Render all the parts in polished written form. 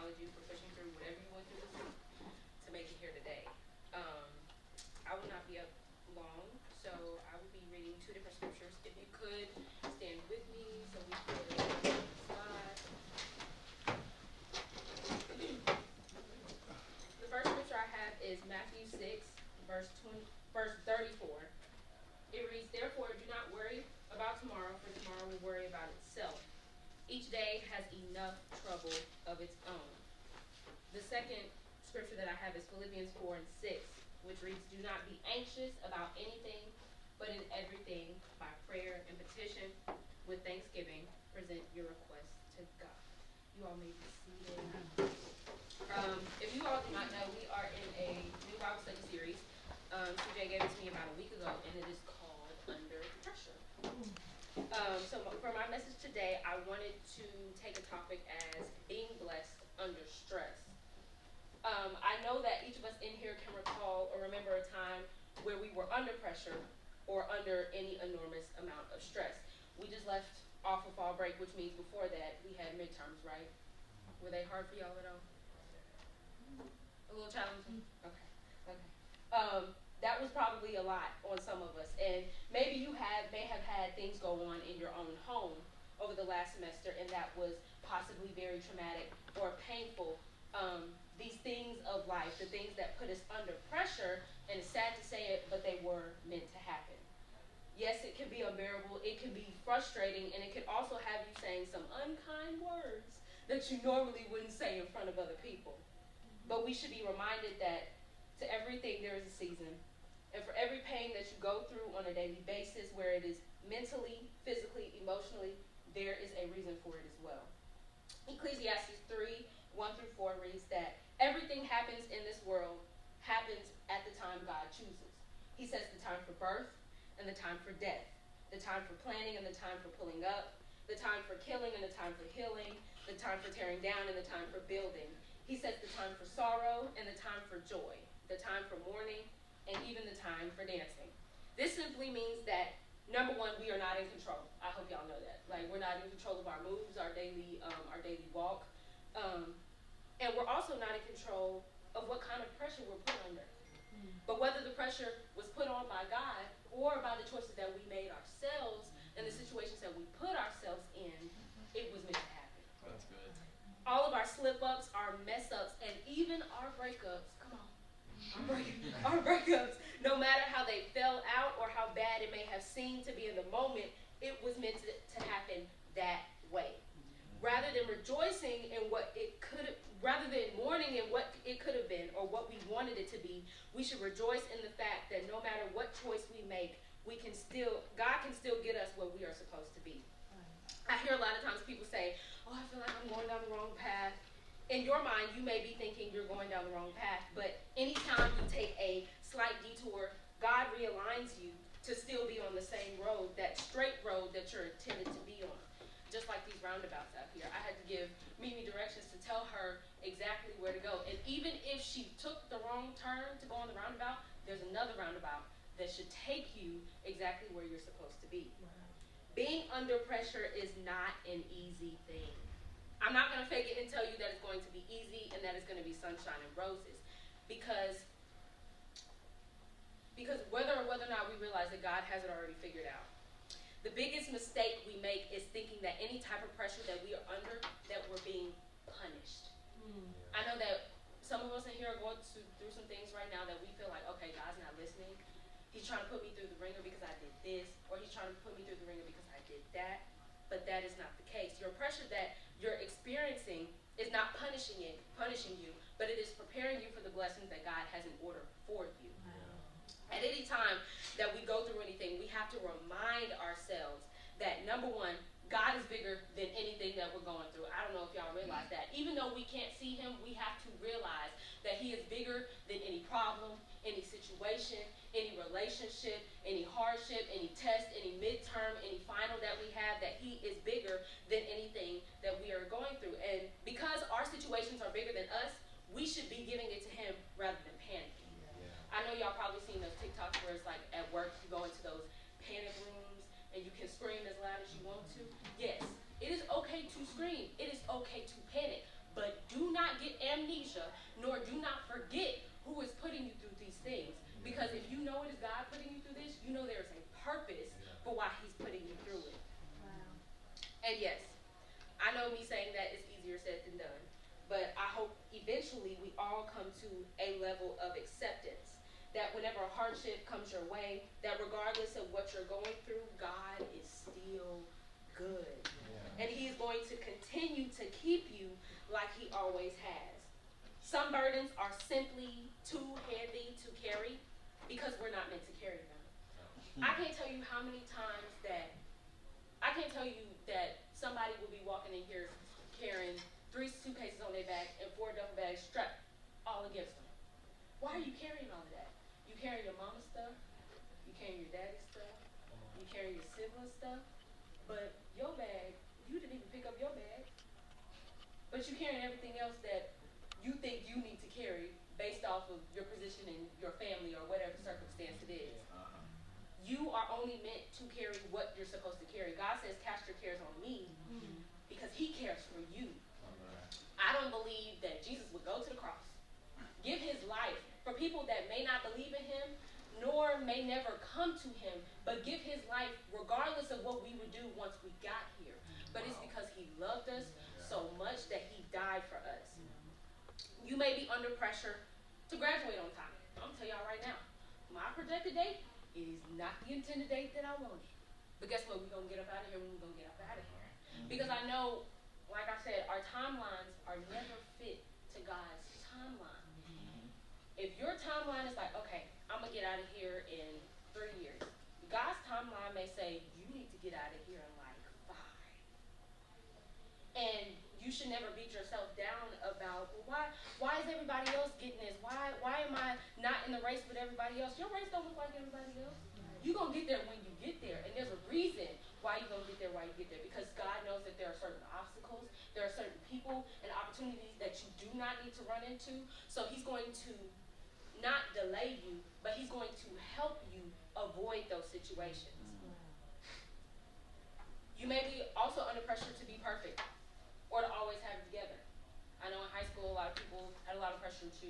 acknowledge you for pushing through whatever you went through this week to make it here today. I will not be up long, so I will be reading two different scriptures. If you could stand with me so we could slide. The first scripture I have is Matthew 6, verse 34. It reads, "Therefore, do not worry about tomorrow, for tomorrow will worry about itself. Each day has enough trouble of its own." The second scripture that I have is Philippians 4 and 6, which reads, "Do not be anxious about anything, but in everything, by prayer and petition, with thanksgiving, present your requests to God." You all may be seated. If you all do not know, we are in a new Bible study series. CJ gave it to me about a week ago, and it is called Under Pressure. So for my message today, I wanted to take a topic as being blessed under stress. I know that each of us in here can recall or remember a time where we were under pressure or under any enormous amount of stress. We just left off of fall break, which means before that we had midterms, right? Were they hard for y'all at all? A little challenging? Okay. That was probably a lot on some of us. And maybe you may have had things go on in your own home over the last semester, and that was possibly very traumatic or painful. These things of life, the things that put us under pressure, and it's sad to say it, but they were meant to happen. Yes, it can be unbearable, it can be frustrating, and it could also have you saying some unkind words that you normally wouldn't say in front of other people. But we should be reminded that to everything there is a season. And for every pain that you go through on a daily basis, where it is mentally, physically, emotionally, there is a reason for it as well. Ecclesiastes 3, 1 through 4 reads that everything happens in this world happens at the time God chooses. He sets the time for birth and the time for death, the time for planting and the time for pulling up, the time for killing and the time for healing, the time for tearing down and the time for building. He sets the time for sorrow and the time for joy, the time for mourning, and even the time for dancing. This simply means that, number one, we are not in control. I hope y'all know that. Like, we're not in control of our moves, our daily walk. And we're also not in control of what kind of pressure we're put under. But whether the pressure was put on by God or by the choices that we made ourselves and the situations that we put ourselves in, it was meant to happen. That's good. All of our slip-ups, our mess-ups, and even our breakups, come on, our breakups, no matter how they fell out or how bad it may have seemed to be in the moment, it was meant to happen that way. Rather than rejoicing in what it could have, rather than mourning in what it could have been or what we wanted it to be, we should rejoice in the fact that no matter what choice we make, God can still get us where we are supposed to be. I hear a lot of times people say, "Oh, I feel like I'm going down the wrong path." In your mind, you may be thinking you're going down the wrong path, but anytime you take a slight detour, God realigns you to still be on the same road, that straight road that you're intended to be on. Just like these roundabouts out here. I had to give Mimi directions to tell her exactly where to go. And even if she took the wrong turn to go on the roundabout, there's another roundabout that should take you exactly where you're supposed to be. Wow. Being under pressure is not an easy thing. I'm not going to fake it and tell you that it's going to be easy and that it's going to be sunshine and roses. Because whether or not we realize that God has it already figured out. The biggest mistake we make is thinking that any type of pressure that we are under, that we're being punished. I know that some of us in here are going through some things right now that we feel like, okay, God's not listening. He's trying to put me through the ringer because I did this, or he's trying to put me through the ringer because I did that. But that is not the case. Your pressure that you're experiencing is not punishing you, but it is preparing you for the blessings that God has in order for you. At any time that we go through anything, we have to remind ourselves that, number one, God is bigger than anything that we're going through. I don't know if y'all realize that. Even though we can't see him, we have to realize that he is bigger than any problem, any situation, any relationship, any hardship, any test, any midterm, any final that we have, that he is bigger than anything that we are going through. And because our situations are bigger than us, we should be giving it to him rather than panicking. I know y'all probably seen those TikToks where it's like at work you go into those panic rooms and you can scream as loud as you want to. Yes, it is okay to scream. It is okay to panic. But do not not get amnesia, nor do not forget who is putting you through these things. Because if you know it is God putting you through this, you know there is a purpose for why he's putting you through it. Wow. And yes, I know me saying that is easier said than done, but I hope eventually we all come to a level of acceptance that whenever a hardship comes your way, that regardless of what you're going through, God is still good. Yeah. And he is going to continue to keep you like he always has. Some burdens are simply too heavy to carry because we're not meant to carry them. I can't tell you how many times that somebody will be walking in here carrying 3 suitcases on their back and 4 duffel bags strapped all against them. Why are you carrying all of that? You carrying your mama's stuff, you carrying your daddy's stuff, you carrying your sibling's stuff, but your bag, you didn't even pick up your bag. But you carrying everything else that you think you need to carry based off of your position in your family or whatever circumstance it is. You are only meant to carry what you're supposed to carry. God says, cast your cares on me because he cares for you. I don't believe that Jesus would go to the cross, give his life for people that may not believe in him, nor may never come to him, but give his life regardless of what we would do once we got here. But it's because he loved us so much that he died for us. You may be under pressure to graduate on time. I'm going to tell y'all right now, my projected date is not the intended date that I wanted. But guess what? We're going to get up out of here when we're going to get up out of here. Because I know, like I said, our timelines are never fit to God's timeline. If your timeline is like, okay, I'm going to get out of here in 3 years. God's timeline may say, you need to get out of here in like 5. And you should never beat yourself down about, well, why is everybody else getting this? Why am I not in the race with everybody else? Your race don't look like everybody else. You're going to get there when you get there. And there's a reason why you're going to get there while you get there. Because God knows that there are certain obstacles, there are certain people and opportunities that you do not need to run into. So he's going to not delay you, but he's going to help you avoid those situations. You may be also under pressure to be perfect or to always have it together. I know in high school, a lot of people had a lot of pressure to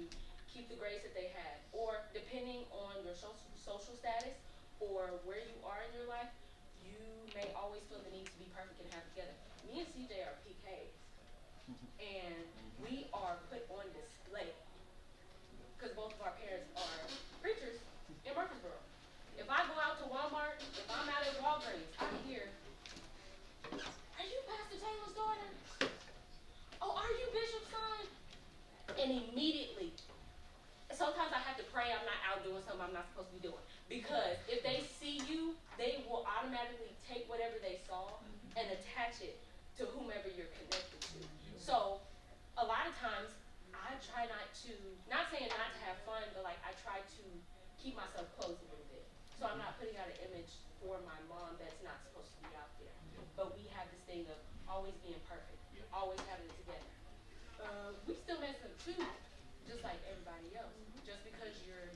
keep the grades that they had. Or depending on your social status or where you are in your life, you may always feel the need to be perfect and have it together. Me and CJ are PKs. And we are put on display because both of our parents are preachers in Murfreesboro. If I go out to Walmart, if I'm out at Walgreens, I hear, are you Pastor Taylor's daughter? Oh, are you Bishop's son? And immediately, sometimes I have to pray I'm not out doing something I'm not supposed to be doing. Because if they see you, they will automatically take whatever they saw and attach it to whomever you're connected to. So, a lot of times, I try not saying not to have fun, but like I try to keep myself closed a little bit. So I'm not putting out an image for my mom that's not supposed to be out there. But we have this thing of always being perfect, always having it together. We still mess up too, just like everybody else. Just because you're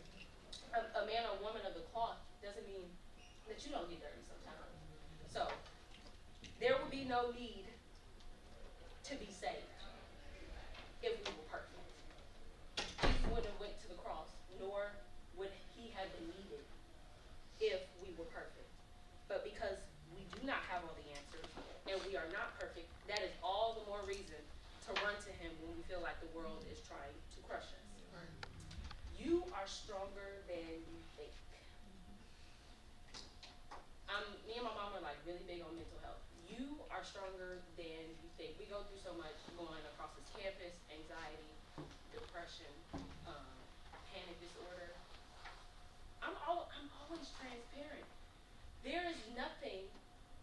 a man or woman of the cloth doesn't mean that you don't get dirty sometimes. So there would be no need to be saved if we were perfect. Jesus wouldn't have went to the cross, nor would he have been needed if we were perfect. But because we do not have all the answers and we are not perfect, that is all the more reason to run to him when we feel like the world is trying to crush us. You are stronger than you think. Me and my mom are like really big on mental health. You are stronger than you think. We go through so much going across this campus, anxiety, depression, panic disorder. I'm always transparent. There is nothing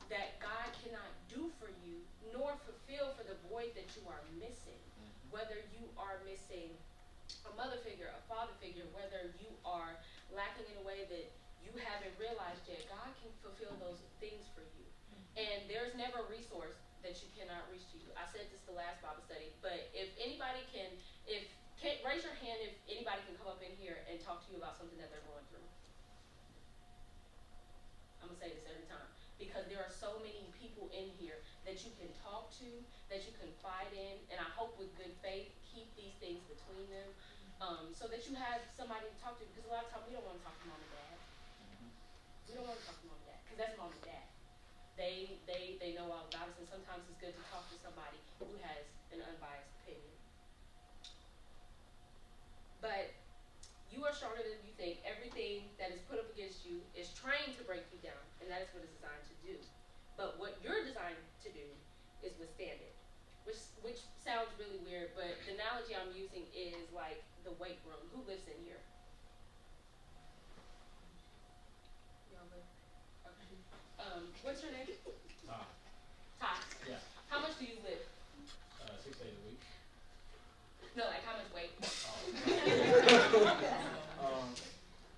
that God cannot do for you, nor fulfill for the void that you are missing. Whether you are missing a mother figure, a father figure, whether you are lacking in a way that you haven't realized yet, God can fulfill those things for you. And there's never a resource that you cannot reach to you. I said this the last Bible study, but if anybody can raise your hand if anybody can come up in here and talk to you about something that they're going through. I'm going to say this every time. Because there are so many people in here that you can talk to, that you can confide in, and I hope with good faith, keep between them, so that you have somebody to talk to. Because a lot of times we don't want to talk to mom and dad. We don't want to talk to mom and dad because that's mom and dad. They know all about us, and sometimes it's good to talk to somebody who has an unbiased opinion. But you are stronger than you think. Everything that is put up against you is trying to break you down, and that is what it's designed to do. But what you're designed to do is withstand it, which sounds really weird, but the analogy I'm using is like the weight room. Who lives in here? Y'all live? Okay. What's your name? Ty. Ty. Yeah. How much do you lift? 6 days a week. No, like how much weight?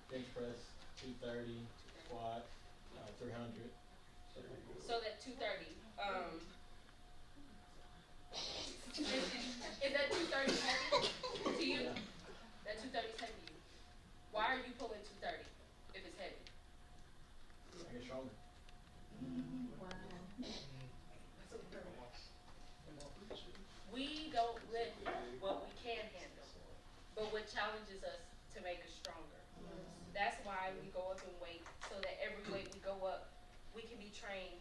Bench press 230, squat 300. So that 230. Is that 230 heavy to you? Yeah. That 230 is heavy to you. Why are you pulling 230 if it's heavy? I get stronger. Wow. We don't lift what we can handle, but what challenges us to make us stronger. That's why we go up in weight, so that every weight we go up, we can be trained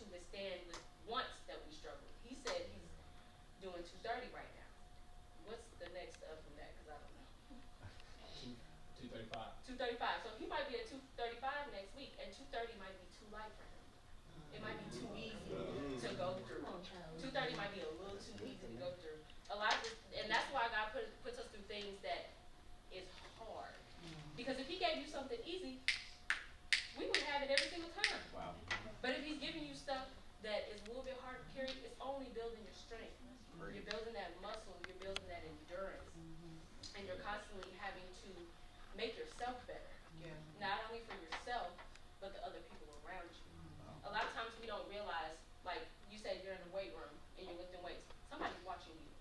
to withstand with once that we struggle. He said he's doing 230 right now. What's the next up from that? Because I don't know. 235. 235. So he might be at 235 next week, and 230 might be too light for him. It might be too easy to go through. 230 might be a little too easy to go through. A lot of, and that's why God puts us through things that is hard. Because if He gave you something easy, we would have it every single time. Wow. But if He's giving you stuff that is a little bit hard to carry, it's only building your strength. You're building that muscle. You're building that endurance, and you're constantly having to make yourself better. Yeah. Not only for yourself, but the other people around you. A lot of times we don't realize, like you said, you're in the weight room and you're lifting weights. Somebody's watching you,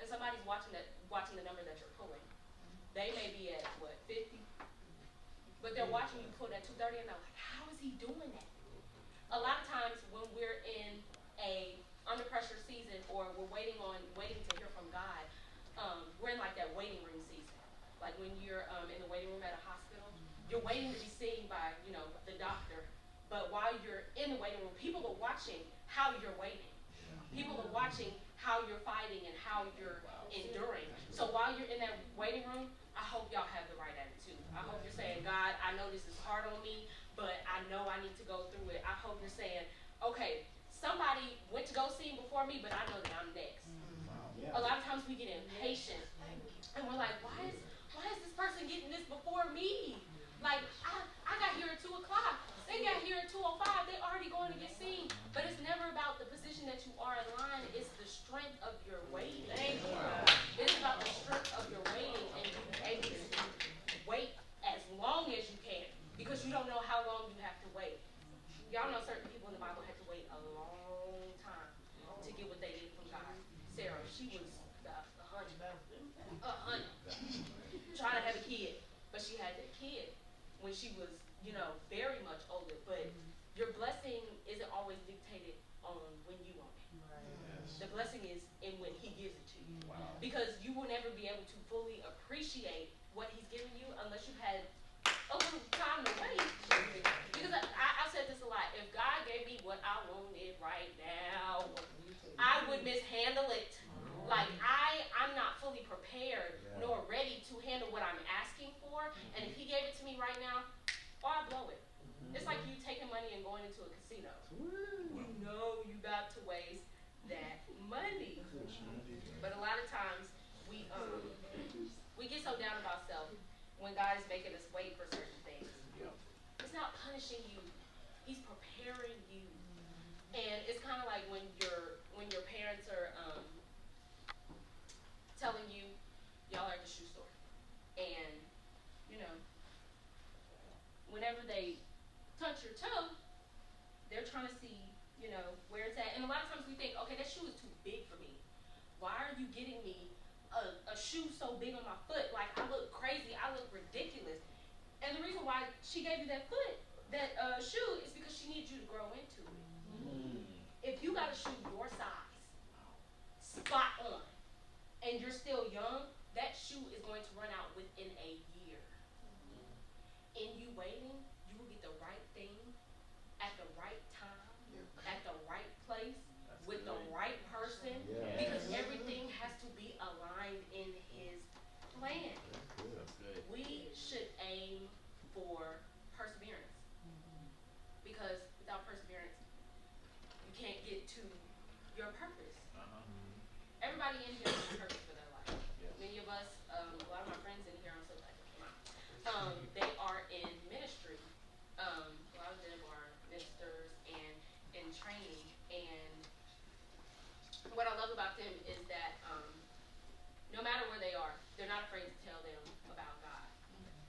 and somebody's watching the number that you're pulling. They may be at what, 50, but they're watching you pull that 230, and they're like, how is he doing that? A lot of times when we're in a under pressure season, or we're waiting to hear from God, we're in like that waiting room season. Like when you're in the waiting room at a hospital, you're waiting to be seen by, the doctor. But while you're in the waiting room, people are watching how you're waiting. People are watching how you're fighting and how you're enduring. So while you're in that waiting room, I hope y'all have the right attitude. I hope you're saying, God, I know this is hard on me, but I know I need to go through it. I hope you're saying, okay, somebody went to go see him before me, but I know that I'm next. A lot of times we get impatient, and we're like, why is this person getting this before me? Like, I got here at 2 o'clock. They got here at 2:05. They already going to get seen. But it's never about the position that you are in line. It's the strength of your waiting. It's about the strength of your waiting, and being able to wait as long as you can, because you don't know how long you have to wait. Y'all know certain people in the Bible had to wait a long time to get what they needed from God. Sarah, she was about 100, trying to have a kid, but she had that kid when she was, very much older. But your blessing isn't always dictated on when you want it. Yes. The blessing is in when He gives it to you. Wow. Because you will never be able to fully appreciate what He's giving you unless you've had a little time to wait. Because I've said this a lot. If God gave me what I wanted right now, I would mishandle it. Like I'm not fully prepared nor ready to handle what I'm asking for. And if He gave it to me right now, I blow it. It's like you taking money and going into a casino. You know you got to waste that money. But a lot of times we get so down about self when God is making us wait for certain things. It's not punishing you. He's preparing you. And it's kind of like when your parents are telling you, y'all are at the shoe store, and whenever they touch your toe, they're trying to see where it's at. And a lot of times we think, okay, that shoe is too big for me. Why are you getting me a shoe so big on my foot? Like, I look crazy, I look ridiculous. And the reason why she gave you that shoe is because she needs you to grow into it. If you got a shoe your size, spot on, and and you're still young, that shoe is going to run out within a year. In you waiting, you will get the right thing at the right time, at the right place, with the right person, because everything has to be aligned in his plan. We should aim for perseverance, because without perseverance, you can't get to your purpose. Everybody in here has a purpose for their life. Many of us, a lot of my friends in here, I'm so glad they came out. They are in ministry. A lot of them are ministers and in training. And what I love about them is that no matter where they are, they're not afraid to tell them about God.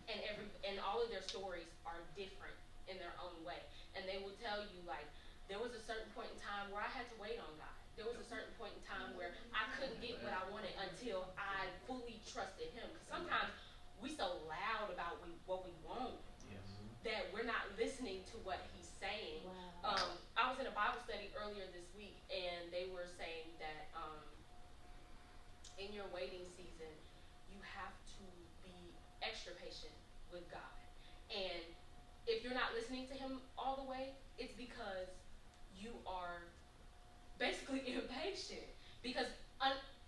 And all of their stories are different in their own way. And they will tell you, like, there was a certain point in time where I had to wait on God. There was a certain point in time where I couldn't get what I wanted until I fully trusted him. Because sometimes we so loud about what we want that we're not listening to what he's saying. Wow. I was in a Bible study earlier this week, and they were saying that in your waiting season, you have to be extra patient with God. And if you're not listening to him all the way, it's because you are basically impatient. Because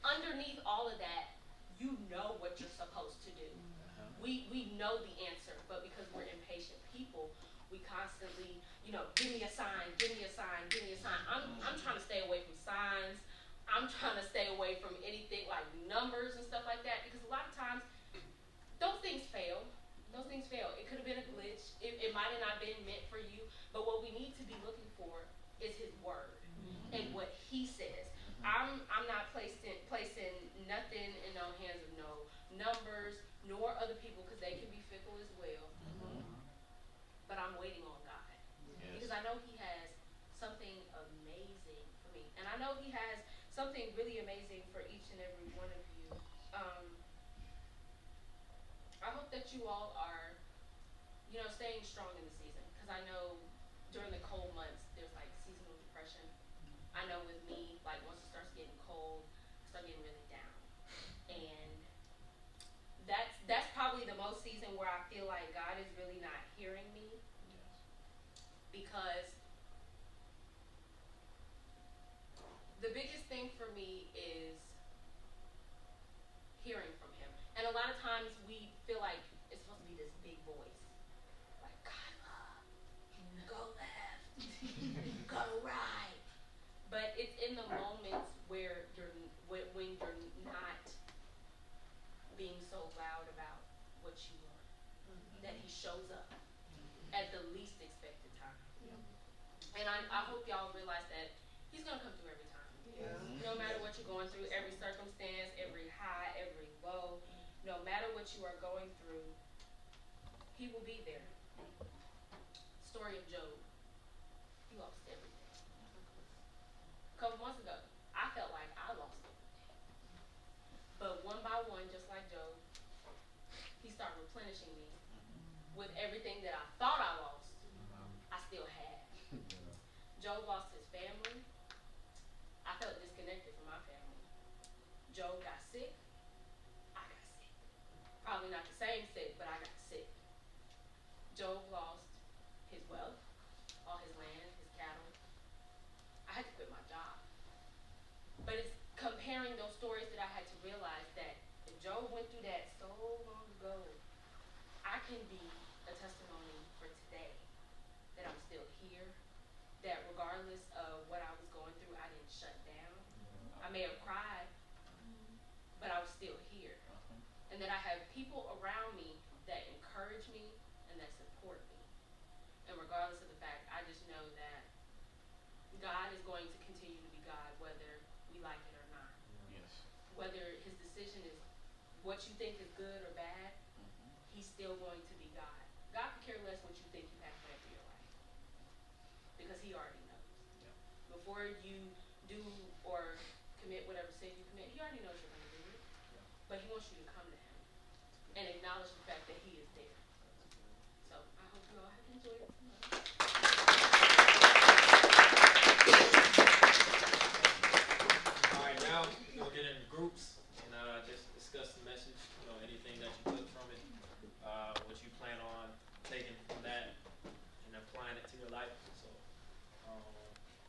underneath all of that, you know what you're supposed to do. We know the answer, but because we're impatient people, we constantly, give me a sign, give me a sign, give me a sign. I'm trying to stay away from signs. I'm trying to stay away from anything like numbers and stuff like that, because a lot of times those things fail. Those things fail. It could have been a glitch. It might have not been meant for you, but what we need to be looking for is his word and what he says. I'm not placing nothing in no hands of no numbers nor other people, because they can be fickle as well. But I'm waiting on God, because I know he has something amazing for me, and I know he has something really amazing for each and every one of you. I hope that you all are, staying strong in the season, because I know during the cold months there's like seasonal depression. I know with me, like once it starts getting cold, I start getting really down, and that's probably the most season where I feel like God is really not hearing me, because the biggest thing for me is hearing from him. And a lot of times we feel like it's supposed to be this big voice, like, Kyla, go left, go right. But it's in the moments where when you're not being so loud about what you want, that he shows up at the least expected time. And I hope y'all realize that he's going to come through every time. No matter what you're going through, every circumstance, every high, every low, no matter what you are going through, he will be there. Story of Job. He lost everything. A couple months ago, I felt like I lost everything. But one by one, just like Job, he started replenishing me with everything that I thought I lost, I still had. Job lost his family. I felt disconnected from my family. Job got sick. I got sick. Probably not the same sick, but I got sick. Job lost his wealth, all his land, his cattle. I had to quit my job. But it's comparing those stories that I had to realize that if Job went through that so long ago, I can be a testimony for today that I'm still here, that regardless of what I was going through, I didn't shut down. I may have cried, but I was still here. And that I have people around me that encourage me and that support me. And regardless of the fact, I just know that God is going to continue to be God, whether we like it or not. Whether his decision is what you think is good or bad, he's still going to be God. God could care less what you think you have planned for your life, because he already knows. Before you do or commit whatever sin you commit, he already knows you're going to do it. But he wants you to come to him and acknowledge the fact that he is there. So I hope you all have enjoyed it tonight. All right, now we'll get into groups, and applying it to your life. So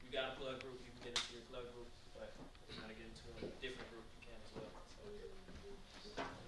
you got a plug group, you can get into your plug group, but if you want to get into a different group, you can as well. So